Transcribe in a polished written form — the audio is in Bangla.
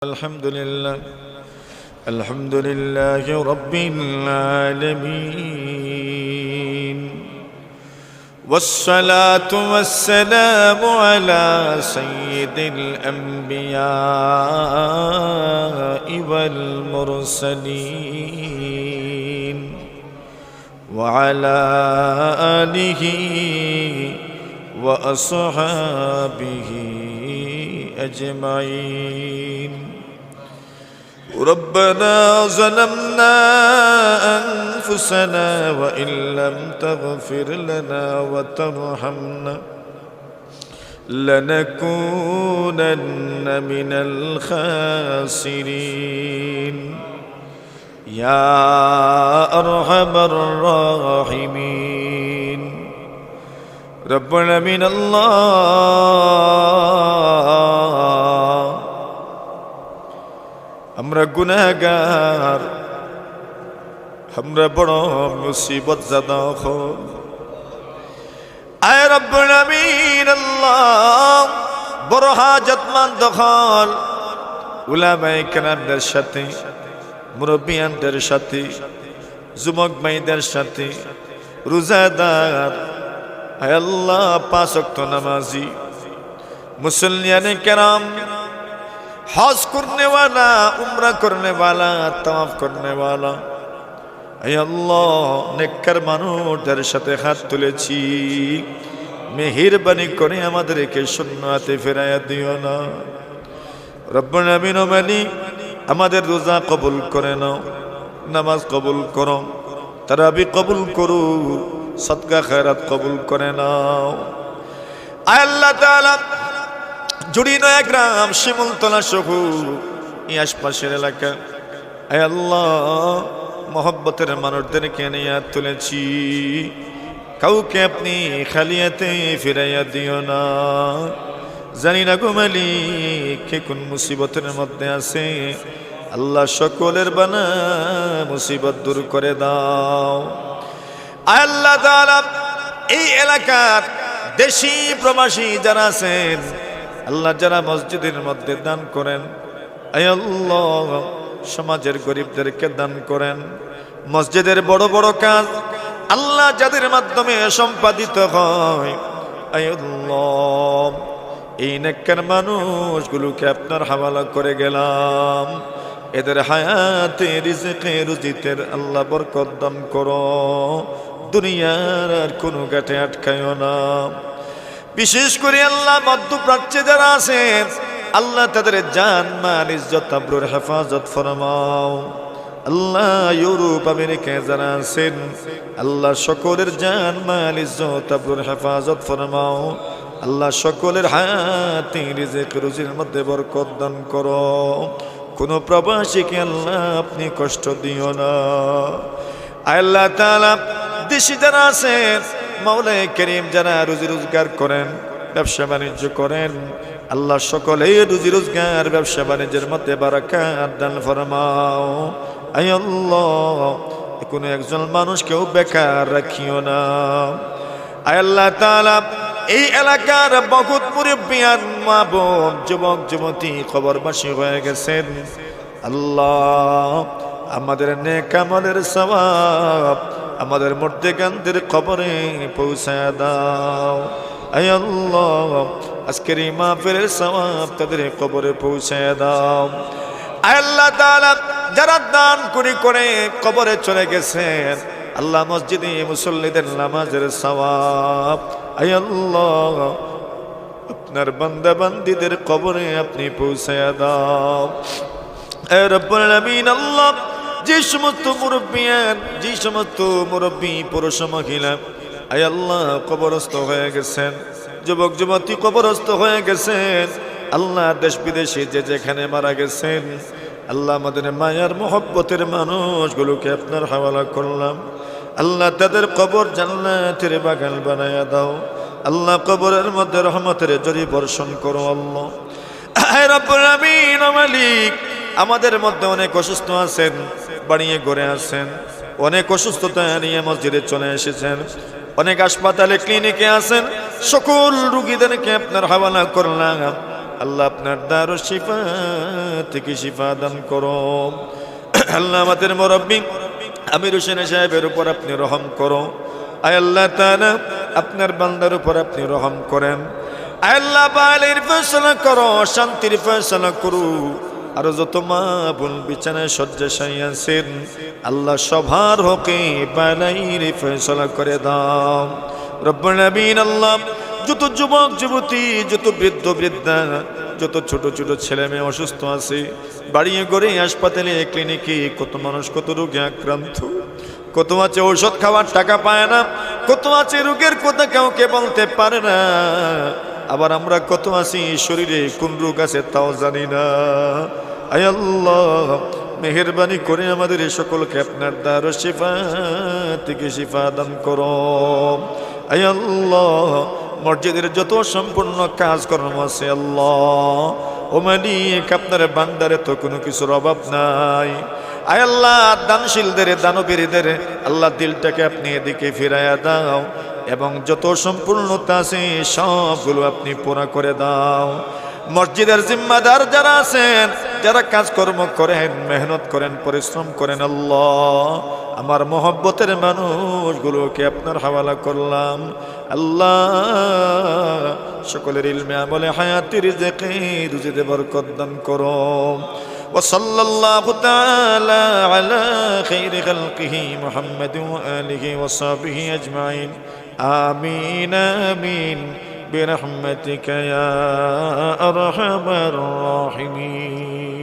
الحمد لله رب العالمين والصلاة والسلام على سيد الأنبياء والمرسلين وعلى آله وأصحابه أجمعين. ربنا ظلمنا أنفسنا وإن لم تغفر لنا وترحمنا لنكونن من الخاسرين يا أرحم الراحمين. ربنا من الله আমরা গুনাহগার, আমরা বড় মুসিবত জাদা হল। আয় রব্বুল আমিন আল্লাহ, বড় হাজতমন্দ হল উলামায়ে কেরামদের সাথে, মুরব্বিয়ানদের সাথে, যুবক ভাইদের সাথে, রোজাদার, আয় আল্লাহ পাঁচ ওয়াক্ত নামাজি মুসল্লিয়ানে কেরাম, हज करने वाला, उम्रा करने वाला, तवाफ करने वाला, ऐ अल्लाह नेककार मानुषদের সাথে হাত তুলেছি, মেহেরবানি করে আমাদেরকে সুন্নাতে ফেরায়া দিও না। রব্বুল আমিন ও মালিক, আমাদের রোজা কবুল করে নাও, নামাজ কবুল করো, তারাবি কবুল করো, সদকা খায়রাত কবুল করে নাও। আল্লাহ তাআলা জুড়িনো এক গ্রাম শিমুলতলা সহ এই আশপাশের এলাকা, আয় আল্লাহ মহব্বতের মানুষদেরকে নিয়ে তুলেছি, কাউকে আপনি খালিয়াতে ফিরাইয়া দিও না। জানি না গো মালিক কে কোন মুসিবতের মধ্যে আছে, আল্লাহ সকলের বানা মুসিবত দূর করে দাও। আয় আল্লাহ তাআলা এই এলাকার দেশি প্রবাসী যারা আছেন, আল্লাহ যারা মসজিদের মধ্যে দান করেন, আয় আল্লাহ সমাজের গরিবদেরকে দান করেন। মসজিদের বড় বড় কাজ আল্লাহ যাদের মাধ্যমে সম্পাদিত হয়, আয় আল্লাহ এই নেককার মানুষগুলোকে আপনার হাওয়ালা করে গেলাম, এদের হায়াতে রিজকে রুজিতের আল্লাহ বরকত দান করো, দুনিয়ার আর কোনো গাঁটে আটকায়ও না। বিশেষ করে আল্লাহ মধ্যপ্রাচ্যে যারা আছেন, আল্লাহ তাদের জান মাল ইজ্জত আবরুর হেফাজত ফরমাও। আল্লাহ ইউরোপ আমেরিকায় যারা আছেন, আল্লাহ সকলের জান মাল ইজ্জত আবরুর হেফাজত ফরমাও। আল্লাহ সকলের হায়াতে রিজক রুজির মধ্যে বরকত দান করো, কোনো প্রবাসীকে আল্লাহ আপনি কষ্ট দিও না। আল্লাহ তাআলা দেশে যারা আছেন, মাওলায়ে কারীম যারা রুজি রোজগার করেন, ব্যবসা বাণিজ্য করেন, আল্লাহ সকলে রুজি রোজগার ব্যবসা বাণিজ্যের মধ্যে বারাকাত দান ফরমাও। আয় আল্লাহ কোনো একজন মানুষকেও বেকার রাখিও না। আয় আল্লাহ তাআলা এই এলাকার বহুত মুরব্বিয়ান মা বোন, যুবক যুবতী খবরবাসী হয়ে গেছেন, আল্লাহ আমাদের নেক আমলের সওয়াব আমাদের মুর্দেগানদের কবরে পৌঁছায় দাও। আয় আল্লাহ আজকের এই মাহফিলের সওয়াব তাদের কবরে পৌঁছায় দাও। আয় আল্লাহ তাআলা যারা দান করে কবরে চলে গেছেন, আল্লাহ মসজিদে মুসল্লিদের নামাজের সওয়াব আয় আল্লাহ আপনার বান্দা বান্দীদের কবরে আপনি পৌঁছায় দাও। এ রব্বুল আমিন আল্লাহ যে সমস্ত মুরব্বিয়ান, যে সমস্ত মুরব্বী পুরুষ মহিলা আয় আল্লাহ কবরস্থ হয়ে গেছেন, যুবক যুবতী কবরস্থ হয়ে গেছেন, আল্লাহ দেশ বিদেশে যে যেখানে মারা গেছেন, আল্লাহ আমাদের মায়ার মহব্বতের মানুষগুলোকে আপনার হাওয়ালা করলাম। আল্লাহ তাদের কবর জান্নাতের বাগান বানায়া দাও। আল্লাহ কবরের মধ্যে রহমতের ঝড়ি বর্ষণ করো। আল্লাহ রব্বুল আমিন ও মালিক, আমাদের মধ্যে অনেক অসুস্থ আছেন, বাড়িয়ে ঘরে আছেন, অনেক অসুস্থতা নিয়ে মসজিদে চলে এসেছেন, অনেক হাসপাতালে ক্লিনিকে আছেন, সকল রোগীদেরকে আপনার হাওয়ালা করলাম। আল্লাহ আপনার দারুল শিফা থেকে শিফা দান করো। আল্লাহ আমাদের মুরব্বি আমির হোসেন সাহেবের উপর আপনি রহম করো। আয় আল্লাহ তাআলা আপনার বান্দার উপর আপনি রহম করেন। আয় আল্লাহ বালের ফয়সালা করো, শান্তির ফয়সালা করু। আর যত মা বোন বিছানায় শয্যাশায়ী আছেন আল্লাহ সবার হকে বালাইর ফয়সালা করে দাও রব্বুল আমিন। আল্লাহ যত যুবক যুবতী, যত বৃদ্ধ বৃদ্ধা, যত ছোট ছোট ছেলে মেয়ে অসুস্থ আছে, বাড়িয়ে গড়ে হাসপাতালে ক্লিনিকে কত মানুষ কত রোগে আক্রান্ত, কত আছে ঔষধ খাওয়ার টাকা পায় না, কত আছে রোগের কথা কাউকে বলতে পারে না, আবার আমরা কত আছি শরীরে কোন রোগ আছে তাও জানি না। আয় আল্লাহ মেহেরবানি করে আমাদের এই সকলকে আপনার দারুল শিফা থেকে শিফা দান করো। আয় আল্লাহ মসজিদের যত সম্পূর্ণ কাজকর্ম আছে আল্লাহ ও মালিক আপনার বান্দারে তো কোনো কিছুর অভাব নাই। আয় আল্লাহ দানশীলদের দানবীরদের আল্লাহ দিলটাকে আপনি এদিকে ফিরাইয়া দাও এবং যত সম্পূর্ণতা আছে সবগুলো আপনি পুরা করে দাও। মসজিদের জিম্মাদার যারা আছেন, যারা কাজকর্ম করেন, মেহনত করেন, পরিশ্রম করেন, আল্লাহ আমার মহব্বতের মানুষগুলোকে আপনার হাওয়ালা করলাম। আল্লাহ সকলের ইলমে আমলে হায়াতি রিজকে রুজিতে বরকত দান করো। وصلى الله تعالى على خير خلقه محمد وآله وصحبه أجمعين آمين آمين برحمتك يا أرحم الراحمين.